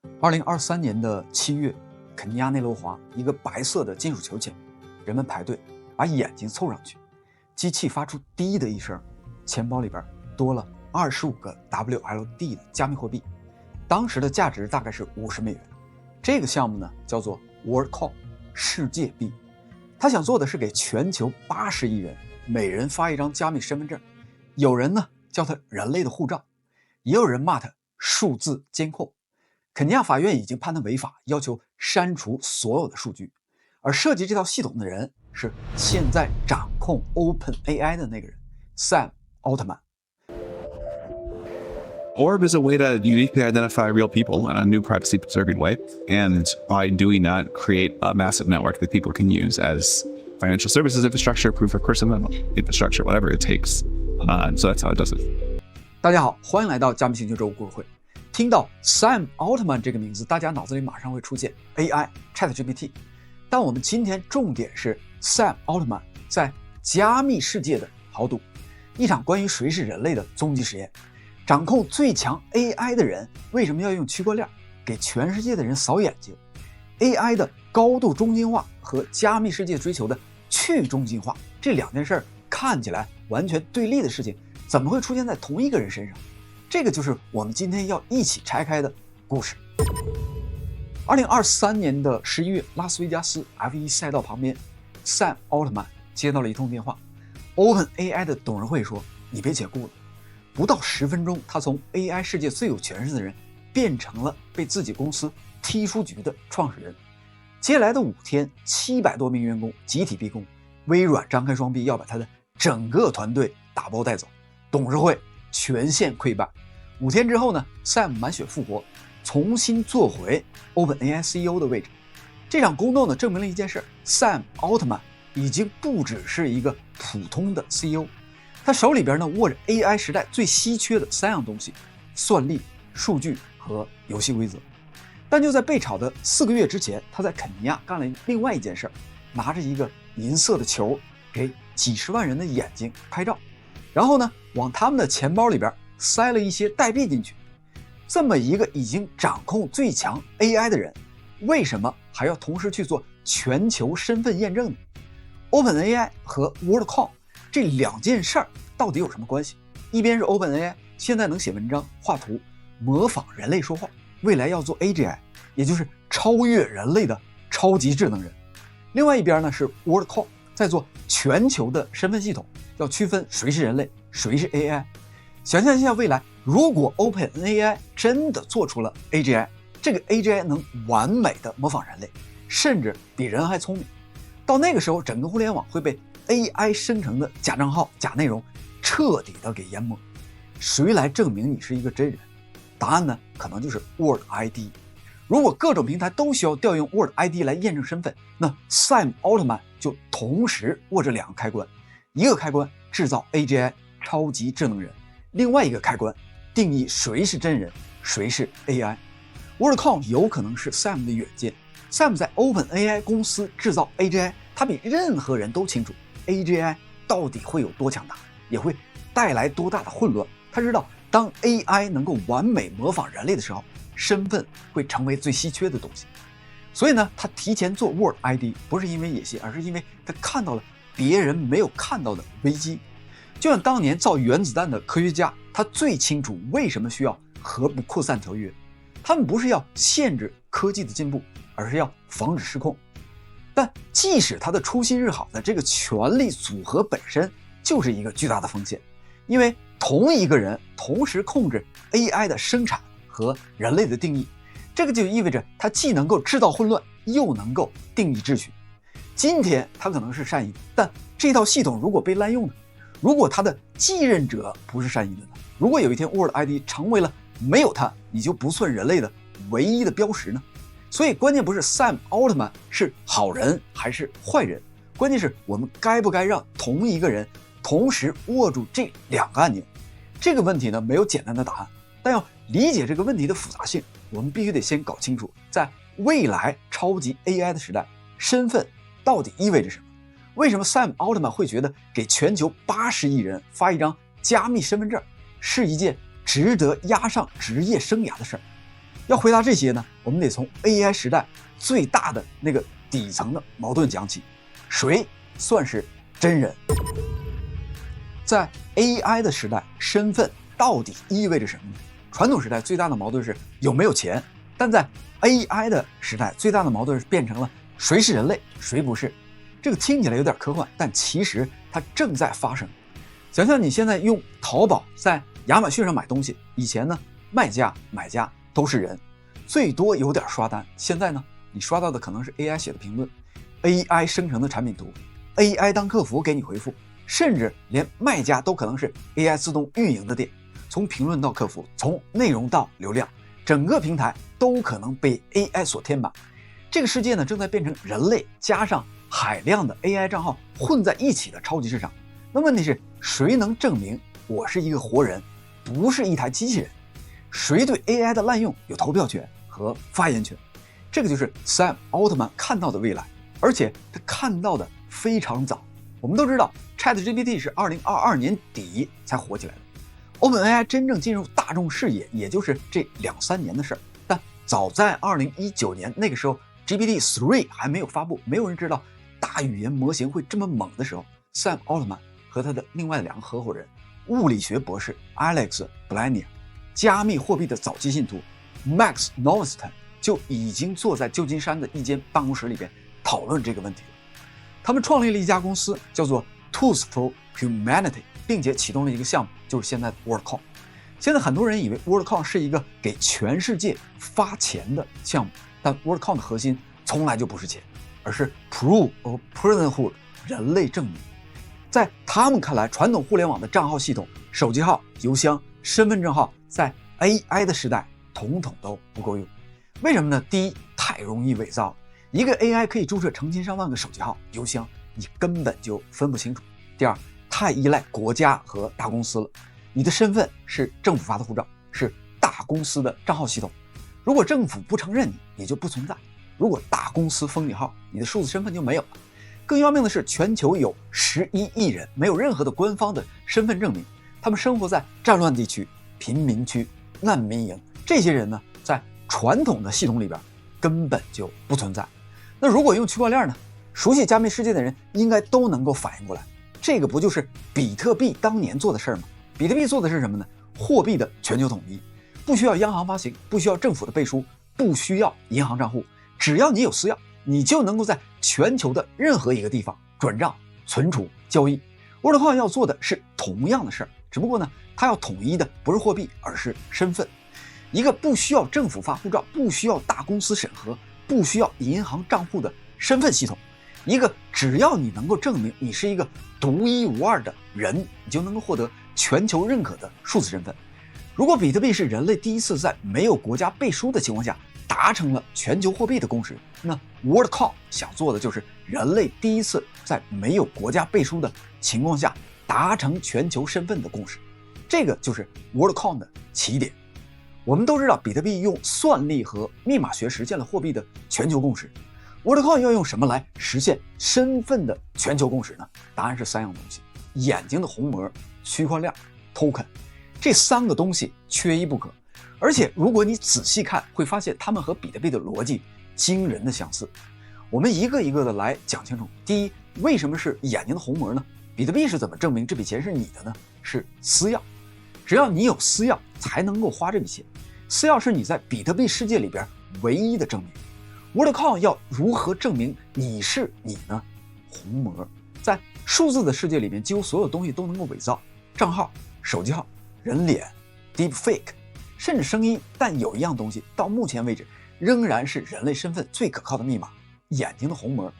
2023年的7月，肯尼亚内罗华一个白色的金属球前，人们排队把眼睛凑上去，机器发出滴的一声，钱包里边多了25个 WLD 的加密货币，当时的价值大概是50美元。这个项目呢叫做 WorldCoin 世界币，他想做的是给全球80亿人每人发一张加密身份证，有人呢叫它人类的护照，也有人骂它数字监控。肯尼亚法院已经判他违法，要求删除所有的数据，而设计这套系统的人是现在掌控 OpenAI 的那个人 Sam Altman。Orb is a way to uniquely identify real people in a new privacy-preserving way, and by doing that, create a massive network that people can use as financial services infrastructure, proof of person infrastructure, whatever it takes. So that's how it does it. 大家好，欢迎来到加密星球周故事会。听到 Sam Altman 这个名字，大家脑子里马上会出现 AI、ChatGPT， 但我们今天重点是 Sam Altman 在加密世界的豪赌，一场关于谁是人类的终极实验。掌控最强 AI 的人为什么要用区块链给全世界的人扫眼睛？ AI 的高度中心化和加密世界追求的去中心化，这两件事看起来完全对立的事情，怎么会出现在同一个人身上？这个就是我们今天要一起拆开的故事。2023年的11月，拉斯维加斯 F1 赛道旁边 ，Sam Altman 接到了一通电话。OpenAI 的董事会说：“你别解雇了。”不到10分钟，他从 AI 世界最有权势的人变成了被自己公司踢出局的创始人。接下来的5天，700多名员工集体闭工，微软张开双臂要把他的整个团队打包带走，董事会全线溃败。5天之后呢 ，Sam 满血复活，重新做回 OpenAI CEO 的位置。这场宫斗呢，证明了一件事 ：Sam Altman 已经不只是一个普通的 CEO， 他手里边呢握着 AI 时代最稀缺的3样东西：算力、数据和游戏规则。但就在被炒的4个月之前，他在肯尼亚干了另外一件事，拿着一个银色的球给几十万人的眼睛拍照，然后呢往他们的钱包里边塞了一些代币进去。这么一个已经掌控最强 AI 的人，为什么还要同时去做全球身份验证呢？ OpenAI 和 WorldCoin 这2件事到底有什么关系？一边是 OpenAI 现在能写文章、画图、模仿人类说话，未来要做 AGI， 也就是超越人类的超级智能人。另外一边呢是 WorldCoin 在做全球的身份系统，要区分谁是人类，谁是 AI。想象一下未来，如果 OpenAI 真的做出了 AGI， 这个 AGI 能完美的模仿人类，甚至比人还聪明。到那个时候，整个互联网会被 AI 生成的假账号、假内容彻底的给淹没。谁来证明你是一个真人？答案呢，可能就是 World ID。如果各种平台都需要调用 World ID 来验证身份，那 Sam Altman 就同时握着2个开关，一个开关制造 AGI 超级智能人，另外一个开关定义谁是真人，谁是 AI。WorldCoin 有可能是 Sam 的远见。Sam 在 OpenAI 公司制造 AGI， 他比任何人都清楚 AGI 到底会有多强大，也会带来多大的混乱。他知道当 AI 能够完美模仿人类的时候，身份会成为最稀缺的东西。所以呢，他提前做 World ID 不是因为野心，而是因为他看到了别人没有看到的危机。就像当年造原子弹的科学家，他最清楚为什么需要核不扩散条约。他们不是要限制科技的进步，而是要防止失控。但即使他的初心是好的，这个权力组合本身就是一个巨大的风险，因为同一个人同时控制 AI 的生产和人类的定义，这个就意味着他既能够制造混乱，又能够定义秩序。今天他可能是善意的，但这套系统如果被滥用呢？如果他的继任者不是善意的呢？如果有一天 World ID 成为了没有他你就不算人类的唯一的标识呢？所以关键不是 Sam Altman 是好人还是坏人，关键是我们该不该让同一个人同时握住这2个按钮。这个问题呢没有简单的答案，但要理解这个问题的复杂性，我们必须得先搞清楚，在未来超级 AI 的时代，身份到底意味着什么？为什么 Sam Altman 会觉得给全球80亿人发一张加密身份证是一件值得押上职业生涯的事儿？要回答这些呢，我们得从 AI 时代最大的那个底层的矛盾讲起：谁算是真人？在 AI 的时代，身份到底意味着什么呢？传统时代最大的矛盾是有没有钱，但在 AI 的时代，最大的矛盾是变成了谁是人类，谁不是。这个听起来有点科幻，但其实它正在发生。想象你现在用淘宝在亚马逊上买东西，以前呢，卖家、买家都是人，最多有点刷单。现在呢，你刷到的可能是 AI 写的评论， AI 生成的产品图， AI 当客服给你回复，甚至连卖家都可能是 AI 自动运营的店。从评论到客服，从内容到流量，整个平台都可能被 AI 所填满。这个世界呢，正在变成人类加上海量的 AI 账号混在一起的超级市场。那问题是，谁能证明我是一个活人，不是一台机器人？谁对 AI 的滥用有投票权和发言权？这个就是 Sam 奥特曼看到的未来，而且他看到的非常早。我们都知道 ChatGPT 是2022年底才火起来的， OpenAI 真正进入大众视野也就是这2-3年的事儿。但早在2019年那个时候， GPT-3 还没有发布，没有人知道大语言模型会这么猛的时候， Sam 奥特曼和他的另外2个合伙人，物理学博士 Alex Blania， 加密货币的早期信徒 Max Novostan 就已经坐在旧金山的一间办公室里边讨论这个问题了。他们创立了一家公司，叫做 Tools for Humanity， 并且启动了一个项目，就是现在的 WorldCoin。现在很多人以为 WorldCoin 是一个给全世界发钱的项目，但 WorldCoin 的核心从来就不是钱，而是 Proof of Personhood， 人类证明。在他们看来，传统互联网的账号系统、手机号、邮箱、身份证号，在 AI 的时代统统都不够用。为什么呢？第一，太容易伪造了，一个 AI 可以注册成千上万个手机号、邮箱，你根本就分不清楚。第二，太依赖国家和大公司了，你的身份是政府发的护照，是大公司的账号系统，如果政府不承认你，你就不存在；如果大公司封你号，你的数字身份就没有了。更要命的是，全球有11亿人没有任何的官方的身份证明，他们生活在战乱地区、贫民区、难民营，这些人呢，在传统的系统里边根本就不存在。那如果用区块链呢？熟悉加密世界的人应该都能够反应过来，这个不就是比特币当年做的事儿吗？比特币做的是什么呢？货币的全球统一，不需要央行发行，不需要政府的背书，不需要银行账户，只要你有私钥，你就能够在全球的任何一个地方转账、存储、交易。WorldCoin 要做的是同样的事儿，只不过呢，它要统一的不是货币，而是身份。一个不需要政府发护照，不需要大公司审核，不需要银行账户的身份系统，一个只要你能够证明你是一个独一无二的人，你就能够获得全球认可的数字身份。如果比特币是人类第一次在没有国家背书的情况下达成了全球货币的共识，那 WorldCoin 想做的就是人类第一次在没有国家背书的情况下达成全球身份的共识，这个就是 WorldCoin 的起点。我们都知道，比特币用算力和密码学实现了货币的全球共识。WorldCoin 要用什么来实现身份的全球共识呢？答案是3样东西：眼睛的虹膜、区块链、token。这3个东西缺一不可。而且如果你仔细看，会发现它们和比特币的逻辑惊人的相似。我们一个一个的来讲清楚。第一，为什么是眼睛的虹膜呢？比特币是怎么证明这笔钱是你的呢？是私钥。只要你有私钥，才能够花这笔钱。私钥是你在比特币世界里边唯一的证明。WorldCoin 要如何证明你是你呢？虹膜。在数字的世界里面，几乎所有东西都能够伪造，账号、手机号、人脸、Deepfake， 甚至声音。但有一样东西，到目前为止仍然是人类身份最可靠的密码：眼睛的虹膜。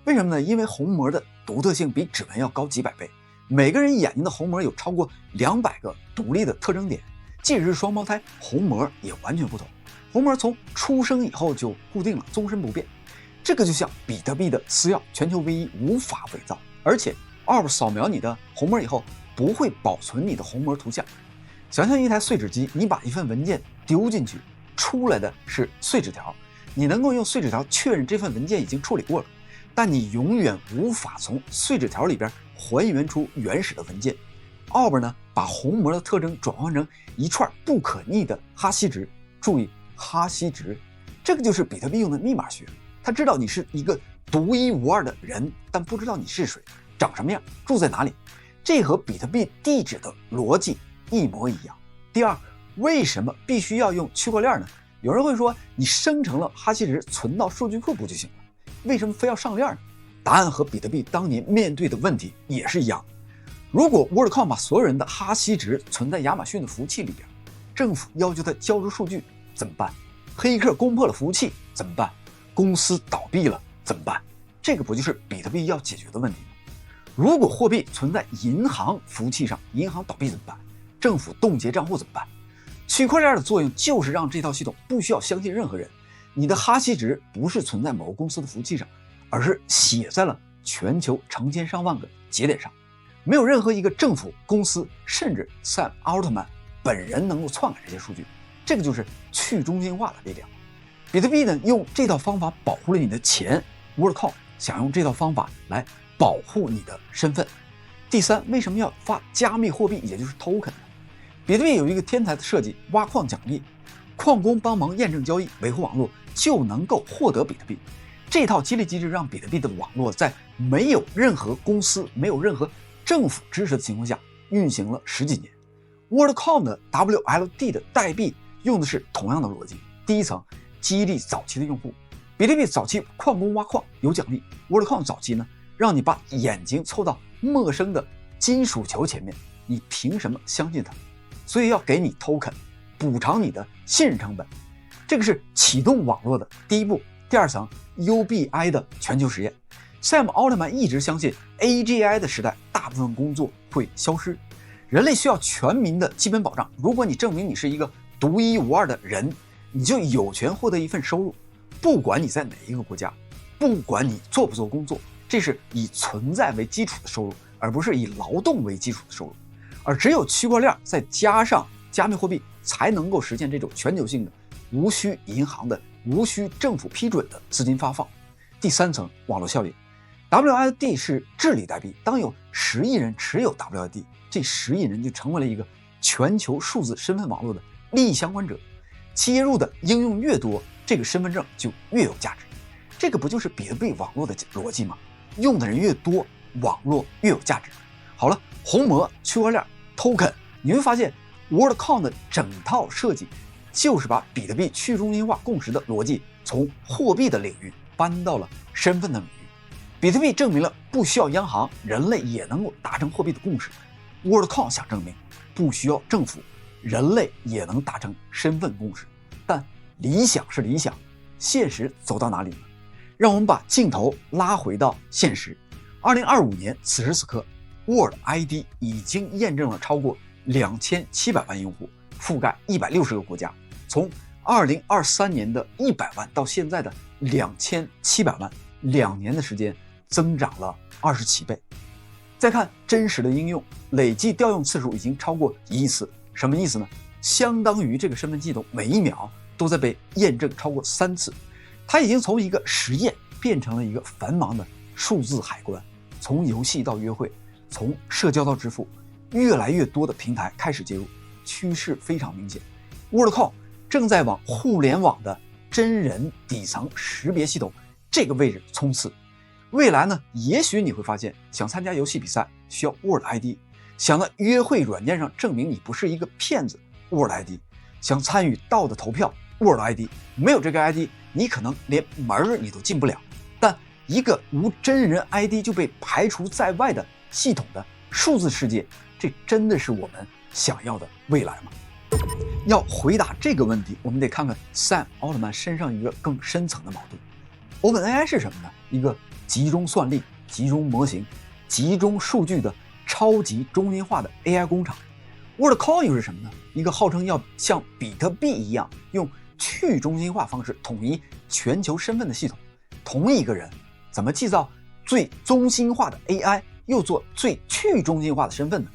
为什么呢？因为虹膜的独特性比指纹要高几百倍。每个人眼睛的虹膜有超过200个独立的特征点，即使是双胞胎，虹膜也完全不同。虹膜从出生以后就固定了，终身不变。这个就像比特币的私钥，全球唯一，无法伪造。而且 Orb 扫描你的虹膜以后，不会保存你的虹膜图像。想象一台碎纸机，你把一份文件丢进去，出来的是碎纸条，你能够用碎纸条确认这份文件已经处理过了，但你永远无法从碎纸条里边还原出原始的文件。Orb 呢，把虹膜的特征转换成一串不可逆的哈希值。注意，哈希值，这个就是比特币用的密码学。它知道你是一个独一无二的人，但不知道你是谁，长什么样，住在哪里。这和比特币地址的逻辑一模一样。第二，为什么必须要用区块链呢？有人会说，你生成了哈希值存到数据库不就行了？为什么非要上链呢？答案和比特币当年面对的问题也是一样的。如果 WorldCoin 把所有人的哈希值存在亚马逊的服务器里边，政府要求他交出数据怎么办？黑客攻破了服务器怎么办？公司倒闭了怎么办？这个不就是比特币要解决的问题吗？如果货币存在银行服务器上，银行倒闭怎么办？政府冻结账户怎么办？区块链的作用就是让这套系统不需要相信任何人。你的哈希值不是存在某个公司的服务器上，而是写在了全球成千上万个节点上。没有任何一个政府、公司，甚至Sam Altman本人能够篡改这些数据。这个就是去中心化的力量。比特币呢，用这套方法保护了你的钱 ，WorldCoin 想用这套方法来保护你的身份。第三，为什么要发加密货币，也就是 token 呢？比特币有一个天才的设计，挖矿奖励，矿工帮忙验证交易、维护网络，就能够获得比特币。这套激励机制让比特币的网络在没有任何公司、没有任何政府支持的情况下运行了10几年。WorldCoin 的 WLD 的代币用的是同样的逻辑。第一层，激励早期的用户。比特币早期矿工挖矿有奖励 ，WorldCoin 早期呢，让你把眼睛凑到陌生的金属球前面，你凭什么相信它？所以要给你 token， 补偿你的信任成本。这个是启动网络的第一步。第二层 UBI 的全球实验。Sam Altman 一直相信 AGI 的时代，大部分工作会消失，人类需要全民的基本保障。如果你证明你是一个独一无二的人，你就有权获得一份收入，不管你在哪一个国家，不管你做不做工作，这是以存在为基础的收入，而不是以劳动为基础的收入。而只有区块链再加上加密货币，才能够实现这种全球性的、无需银行的、无需政府批准的资金发放。第三层，网络效应。WLD 是治理代币，当有10亿人持有 WLD， 这10亿人就成为了一个全球数字身份网络的利益相关者。接入的应用越多，这个身份证就越有价值。这个不就是比特币网络的逻辑吗？用的人越多，网络越有价值。好了，红魔、区块链、token， 你会发现 WorldCoin 的整套设计就是把比特币去中心化共识的逻辑从货币的领域搬到了身份的领域。比特币证明了不需要央行，人类也能够达成货币的共识。WorldCoin 想证明不需要政府，人类也能达成身份共识。但理想是理想，现实走到哪里呢？让我们把镜头拉回到现实。2025年此时此刻， World ID 已经验证了超过2700万用户，覆盖160个国家。从2023年的100万到现在的2700万，2年的时间增长了27倍。再看真实的应用，累计调用次数已经超过1亿次。什么意思呢？相当于这个身份系统每1秒都在被验证超过3次。它已经从一个实验变成了一个繁忙的数字海关。从游戏到约会，从社交到支付，越来越多的平台开始介入，趋势非常明显。WorldCoin 正在往互联网的真人底层识别系统这个位置冲刺。未来呢，也许你会发现，想参加游戏比赛需要 World ID， 想在约会软件上证明你不是一个骗子 World ID， 想参与道的投票 World ID， 没有这个 ID， 你可能连门你都进不了。但一个无真人 ID 就被排除在外的系统的数字世界，这真的是我们想要的未来吗？要回答这个问题，我们得看看 Sam Altman 身上一个更深层的矛盾。OpenAI 是什么呢？一个集中算力、集中模型、集中数据的超级中心化的 AI 工厂。WorldCoin 又是什么呢？一个号称要像比特币一样用去中心化方式统一全球身份的系统。同一个人怎么制造最中心化的 AI， 又做最去中心化的身份呢？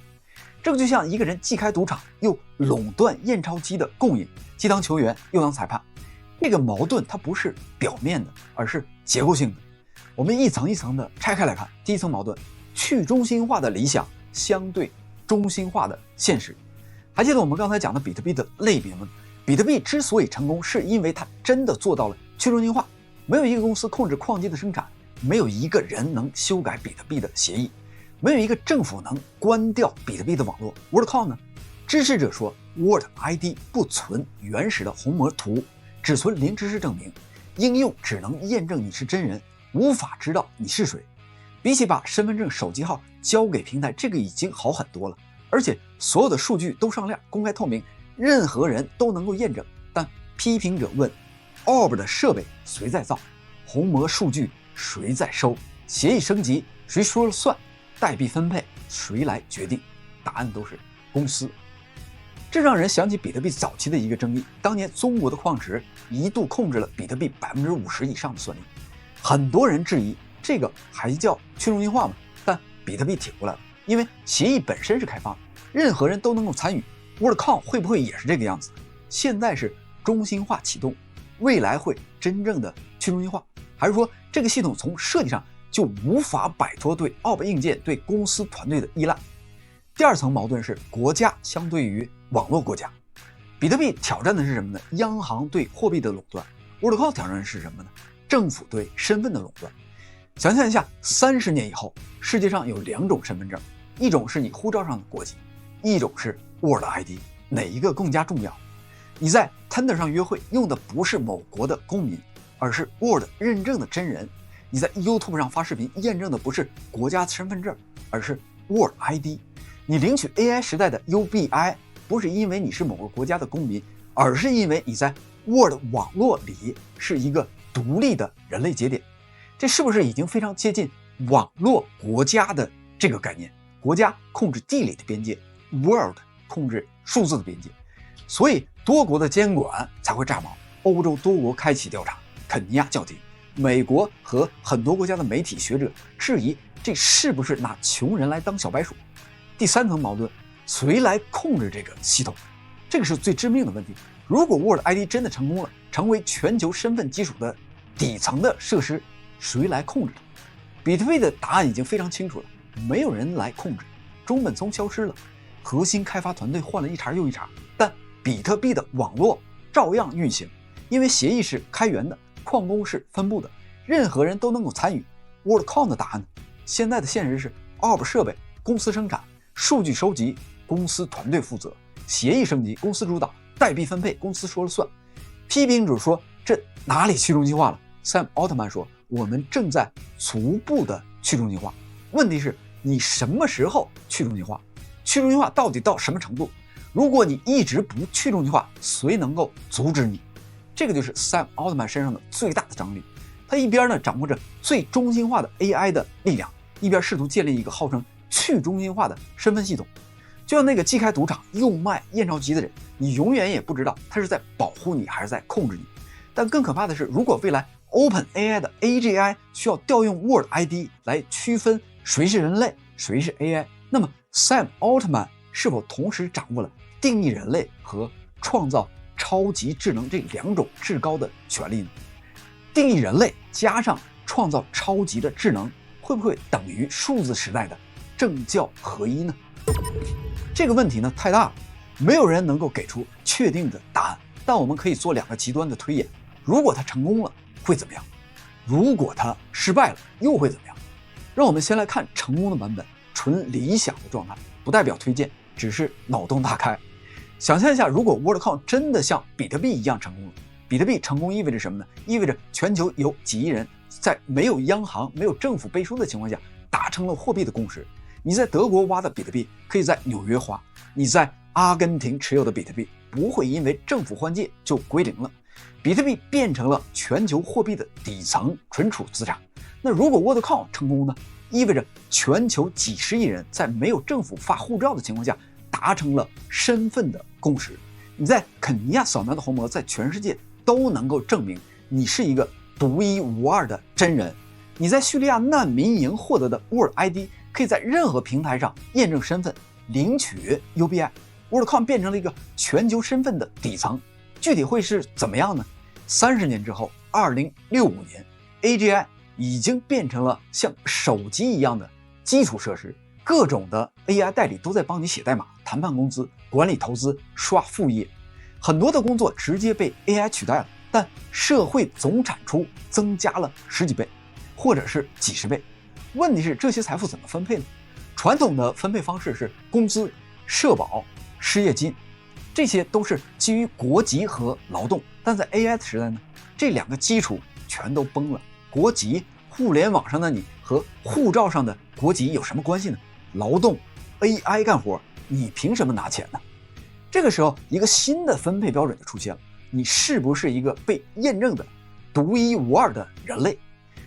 这个就像一个人既开赌场又垄断验钞机的供应，既当球员又当裁判。这个矛盾它不是表面的，而是结构性的。我们一层一层的拆开来看。第一层矛盾，去中心化的理想相对中心化的现实。还记得我们刚才讲的比特币的类别吗？比特币之所以成功，是因为它真的做到了去中心化，没有一个公司控制矿机的生产，没有一个人能修改比特币的协议，没有一个政府能关掉比特币的网络。WorldCoin 呢，支持者说 World ID 不存原始的虹膜图，只存零知识证明，应用只能验证你是真人，无法知道你是谁。比起把身份证、手机号交给平台，这个已经好很多了，而且所有的数据都上链，公开透明，任何人都能够验证。但批评者问 Orb 的设备谁在造，虹膜数据谁在收，协议升级谁说了算，代币分配谁来决定？答案都是公司。这让人想起比特币早期的一个争议，当年中国的矿池一度控制了比特币50%以上的算力，很多人质疑这个还叫去中心化吗？但比特币挺过来了，因为协议本身是开放的，任何人都能够参与。WorldCoin 会不会也是这个样子？现在是中心化启动，未来会真正的去中心化，还是说这个系统从设计上就无法摆脱对 Orb 硬件、对公司团队的依赖？第二层矛盾是国家相对于网络国家。比特币挑战的是什么呢？央行对货币的垄断。WorldCoin 挑战的是什么呢？政府对身份的垄断。想象一下，30年以后，世界上有2种身份证，一种是你护照上的国籍，一种是 World ID， 哪一个更加重要？你在 Tinder 上约会用的不是某国的公民，而是 World 认证的真人；你在 YouTube 上发视频验证的不是国家身份证，而是 World ID。你领取 AI 时代的 UBI， 不是因为你是某个国家的公民，而是因为你在 World 网络里是一个独立的人类节点。这是不是已经非常接近网络国家的这个概念？国家控制地理的边界， World 控制数字的边界，所以多国的监管才会炸毛。欧洲多国开启调查，肯尼亚叫停，美国和很多国家的媒体学者质疑这是不是拿穷人来当小白鼠。第三层矛盾，谁来控制这个系统？这个是最致命的问题。如果 World ID 真的成功了，成为全球身份基础的底层的设施，谁来控制它？比特币的答案已经非常清楚了，没有人来控制。中本聪消失了，核心开发团队换了一茬又一茬，但比特币的网络照样运行，因为协议是开源的，矿工是分布的，任何人都能够参与。WorldCoin 的答案呢？现在的现实是 Orb 设备公司生产，数据收集公司团队负责，协议升级公司主导，代币分配公司说了算。批评者说这哪里去中心化了？ Sam Altman 说我们正在逐步的去中心化。问题是你什么时候去中心化？去中心化到底到什么程度？如果你一直不去中心化，谁能够阻止你？这个就是 Sam Altman 身上的最大的张力。他一边呢掌握着最中心化的 AI 的力量，一边试图建立一个号称去中心化的身份系统。就像那个既开赌场又卖验钞机的人，你永远也不知道他是在保护你还是在控制你。但更可怕的是，如果未来 OpenAI 的 AGI 需要调用 World ID 来区分谁是人类谁是 AI， 那么 Sam Altman 是否同时掌握了定义人类和创造超级智能这2种至高的权利呢？定义人类加上创造超级的智能，会不会等于数字时代的政教合一呢？这个问题呢太大了，没有人能够给出确定的答案。但我们可以做2个极端的推演：如果它成功了会怎么样？如果它失败了又会怎么样？让我们先来看成功的版本，纯理想的状态，不代表推荐，只是脑洞大开。想象一下，如果 WorldCoin 真的像比特币一样成功了，比特币成功意味着什么呢？意味着全球有几亿人在没有央行、没有政府背书的情况下达成了货币的共识。你在德国挖的比特币可以在纽约花，你在阿根廷持有的比特币不会因为政府换届就归零了。比特币变成了全球货币的底层存储资产。那如果 WorldCoin 成功呢？意味着全球几十亿人在没有政府发护照的情况下达成了身份的共识。你在肯尼亚扫描的虹膜在全世界都能够证明你是一个独一无二的真人。你在叙利亚难民营获得的 World ID 可以在任何平台上验证身份，领取 UBI。 WorldCoin 变成了一个全球身份的底层，具体会是怎么样呢？30年之后，2065年 AGI 已经变成了像手机一样的基础设施，各种的 AI 代理都在帮你写代码、谈判工资、管理投资、刷副业。很多的工作直接被 AI 取代了，但社会总产出增加了10几倍，或者是几十倍。问题是这些财富怎么分配呢？传统的分配方式是工资、社保、失业金，这些都是基于国籍和劳动。但在 AI 的时代呢，这两个基础全都崩了。国籍，互联网上的你和护照上的国籍有什么关系呢？劳动 AI 干活，你凭什么拿钱呢？这个时候，一个新的分配标准就出现了：你是不是一个被验证的独一无二的人类？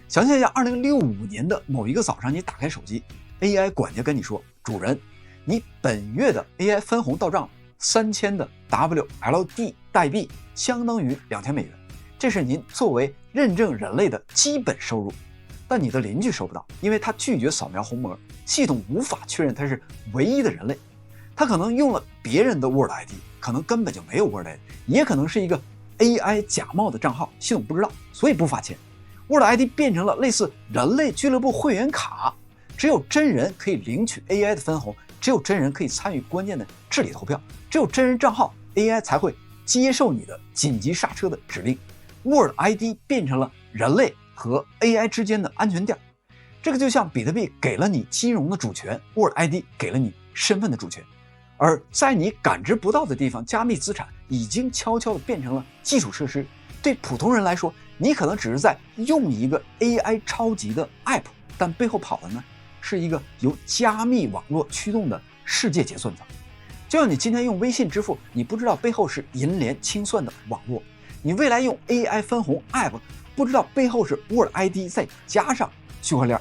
想象一下，2065年的某一个早上，你打开手机 ，AI 管家跟你说：“主人，你本月的 AI 分红到账3000的 WLD 代币，相当于2000美元，这是您作为认证人类的基本收入。”但你的邻居收不到，因为他拒绝扫描虹膜，系统无法确认他是唯一的人类。他可能用了别人的 Word ID， 可能根本就没有 Word ID， 也可能是一个 AI 假冒的账号，系统不知道，所以不发钱。Word ID 变成了类似人类俱乐部会员卡，只有真人可以领取 AI 的分红，只有真人可以参与关键的治理投票，只有真人账号 AI 才会接受你的紧急刹车的指令。Word ID 变成了人类和 AI 之间的安全垫，这个就像比特币给了你金融的主权， Word ID 给了你身份的主权。而在你感知不到的地方，加密资产已经悄悄地变成了基础设施。对普通人来说，你可能只是在用一个 AI 超级的 App， 但背后跑的呢是一个由加密网络驱动的世界结算层。就像你今天用微信支付，你不知道背后是银联清算的网络；你未来用 AI 分红 App， 不知道背后是 Word ID 再加上区块链。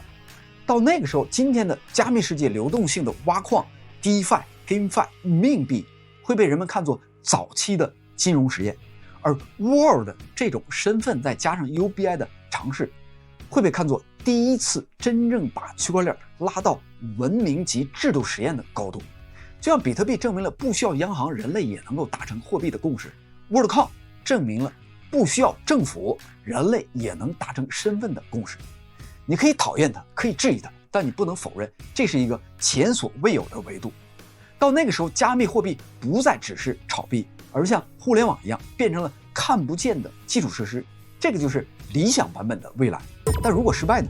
到那个时候，今天的加密世界流动性的挖矿 DeFi、GameFi、命币会被人们看作早期的金融实验，而 World 这种身份再加上 UBI 的尝试，会被看作第一次真正把区块链拉到文明级制度实验的高度。就像比特币证明了不需要央行，人类也能够达成货币的共识 ，WorldCoin 证明了不需要政府，人类也能达成身份的共识。你可以讨厌它，可以质疑它，但你不能否认这是一个前所未有的维度。到那个时候，加密货币不再只是炒币，而像互联网一样变成了看不见的基础设施。这个就是理想版本的未来。但如果失败呢？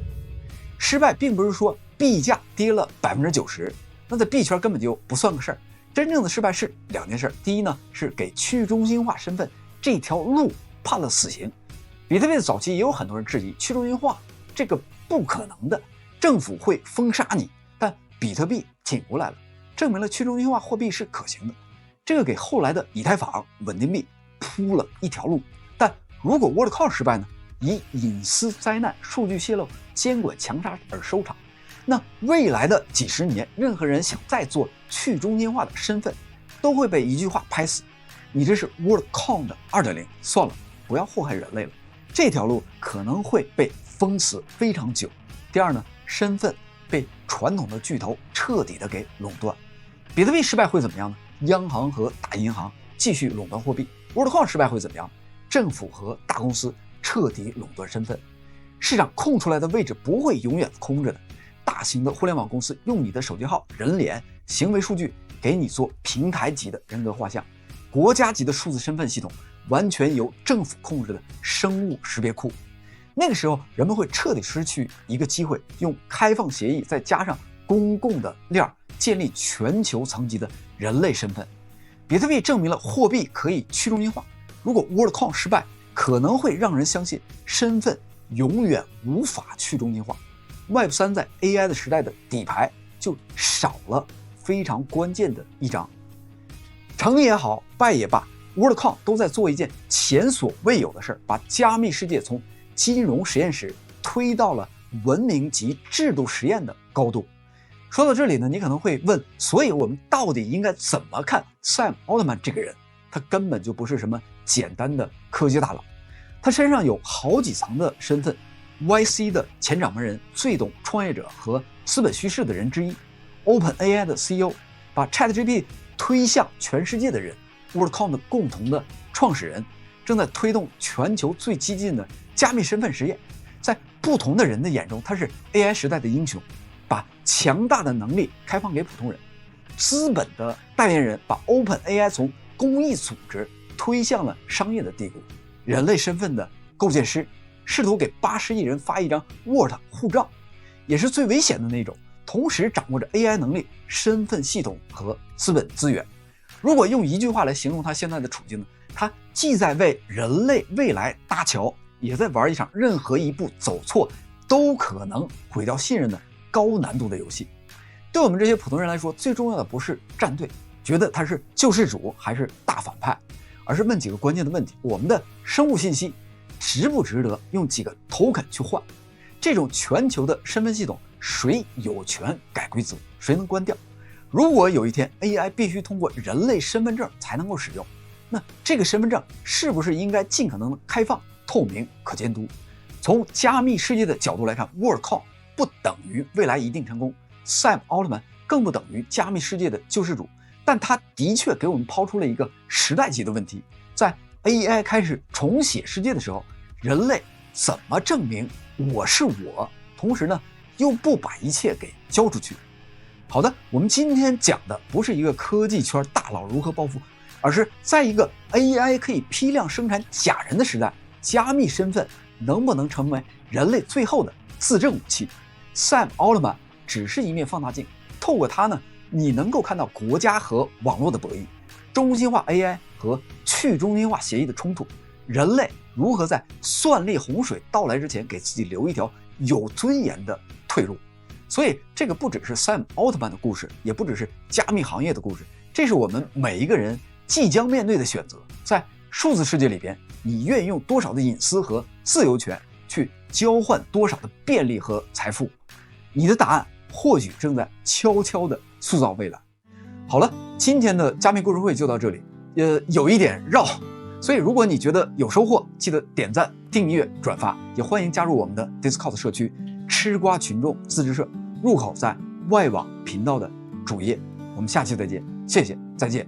失败并不是说币价跌了90%，那在币圈根本就不算个事儿。真正的失败是两件事。第一呢，是给去中心化身份这条路判了死刑。比特币的早期也有很多人质疑去中心化这个不可能的，政府会封杀你。但比特币挺过来了，证明了去中心化货币是可行的。这个给后来的以太坊稳定币铺了一条路。但如果 WorldCoin 失败呢？以隐私灾难、数据泄露、监管强杀而收场。那未来的几十年，任何人想再做去中心化的身份，都会被一句话拍死：你这是 WorldCoin 的2.0，算了，不要祸害人类了。这条路可能会被封死非常久。第二呢，身份被传统的巨头彻底的给垄断。比特币失败会怎么样呢？央行和大银行继续垄断货币。WorldCoin 失败会怎么样？政府和大公司彻底垄断身份。市场空出来的位置不会永远空着的。大型的互联网公司用你的手机号、人脸、行为数据给你做平台级的人格画像，国家级的数字身份系统完全由政府控制的生物识别库。那个时候，人们会彻底失去一个机会，用开放协议再加上公共的链建立全球层级的人类身份。比特币证明了货币可以去中心化。如果 WorldCoin 失败，可能会让人相信身份永远无法去中心化。Web3 在 AI 的时代的底牌就少了非常关键的一张。成也好，败也罢， WorldCoin 都在做一件前所未有的事儿，把加密世界从金融实验室推到了文明级制度实验的高度。说到这里呢，你可能会问，所以我们到底应该怎么看 Sam Altman 这个人？他根本就不是什么简单的科技大佬，他身上有好几层的身份。YC 的前掌门人，最懂创业者和资本叙事的人之一， OpenAI 的 CEO， 把 ChatGPT 推向全世界的人， WorldCoin 的共同的创始人，正在推动全球最激进的加密身份实验。在不同的人的眼中，他是 AI 时代的英雄，把强大的能力开放给普通人。资本的代言人把 OpenAI 从公益组织推向了商业的帝国。人类身份的构建师试图给80亿人发一张 Word 护照，也是最危险的那种，同时掌握着 AI 能力、身份系统和资本资源。如果用一句话来形容他现在的处境呢，他既在为人类未来搭桥，也在玩一场任何一步走错都可能毁掉信任的高难度的游戏。对我们这些普通人来说，最重要的不是站队，觉得他是救世主还是大反派，而是问几个关键的问题：我们的生物信息值不值得用几个 token 去换？这种全球的身份系统，谁有权改规则，谁能关掉？如果有一天 AI 必须通过人类身份证才能够使用，那这个身份证是不是应该尽可能的开放、透明、可监督？从加密世界的角度来看 ，Worldcoin 不等于未来一定成功， Sam Altman 更不等于加密世界的救世主，但他的确给我们抛出了一个时代级的问题：在 AI 开始重写世界的时候，人类怎么证明我是我，同时呢又不把一切给交出去？好的，我们今天讲的不是一个科技圈大佬如何暴富，而是在一个 AI 可以批量生产假人的时代，加密身份能不能成为人类最后的自证武器？ Sam Altman 只是一面放大镜，透过它呢，你能够看到国家和网络的博弈，中心化 AI 和去中心化协议的冲突，人类如何在算力洪水到来之前给自己留一条有尊严的退路。所以这个不只是 Sam Altman 的故事，也不只是加密行业的故事，这是我们每一个人即将面对的选择。在数字世界里边，你愿意用多少的隐私和自由权去交换多少的便利和财富？你的答案或许正在悄悄地塑造未来。好了，今天的加密故事会就到这里，有一点绕，所以如果你觉得有收获，记得点赞、订阅、转发，也欢迎加入我们的 Discord 社区吃瓜群众自治社，入口在外网频道的主页。我们下期再见，谢谢，再见。